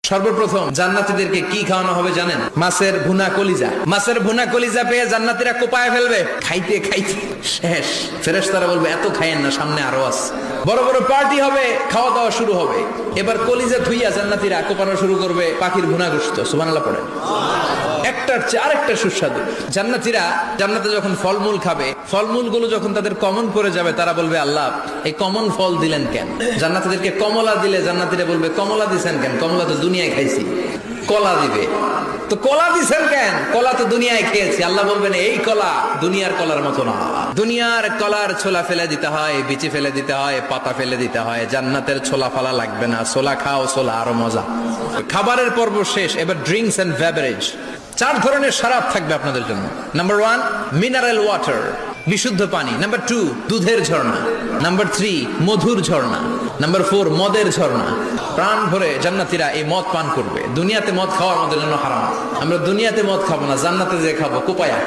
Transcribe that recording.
সর্বপ্রথম জান্নাতীদেরকে কি খাওয়ানো হবে জানেন? মাছের ভুনা কলিজা। মাছের ভুনা কলিজা পেয়ে জান্নাতীরা কোপায় ফেলবে, খাইতে খাইতে শেষ। ফেরেশতারা বলবে এত খাইয়েন না, সামনে আরো আছে। বড় বড় পার্টি হবে, খাওয়া দাওয়া শুরু হবে। এবার কলিজা ধুইয়া জান্নাতীরা কোপানো শুরু করবে পাখির ভুনা গোশত। সুবহানাল্লাহ পড়ে। একটার চেয়ে আরেকটা সুস্বাদু। জান্নাতীরা জান্নাতে যখন ফলমূল খাবে, ফলমূলগুলো যখন তাদের কমন পড়ে যাবে, তারা বলবে আল্লাহ এই কমন ফল দিলেন কেন? জান্নাতীদেরকে কমলা দিলে জান্নাতীরা বলবে কমলা দিছেন কেন? কমলা তো দুনিয়ায় খাইছি। কলা দিবে, তো কলা দিছেন কেন? কলা তো দুনিয়ায় খেয়েছি। আল্লাহ বলবেন এই কলা দুনিয়ার কলার মতো না। দুনিয়ার কলার ছোলা ফেলে দিতে হয়, বিচি ফেলে দিতে হয়, পাতা ফেলে দিতে হয়। জান্নাতের ছোলা ফালা লাগবে না। ছোলা খাও, ছোলা আরো মজা। খাবারের পর্ব শেষ, এবার ড্রিঙ্কস এন্ড বেভারেজ। 4 ধরনের শরাব থাকবে আপনাদের জন্য। নাম্বার 1 মিনারেল ওয়াটার, বিশুদ্ধ পানি। নাম্বার 2 দুধের ঝর্ণা। নাম্বার 3 মধুর ঝর্ণা। নাম্বার 4 মদের ঝর্ণা। প্রাণ ভরে জান্নাতীরা এই মদ পান করবে। দুনিয়াতে মদ খাওয়া আমাদের জন্য হারাম। আমরা দুনিয়াতে মদ খাবো না, জান্নাতে যে খাবো কোপায়া।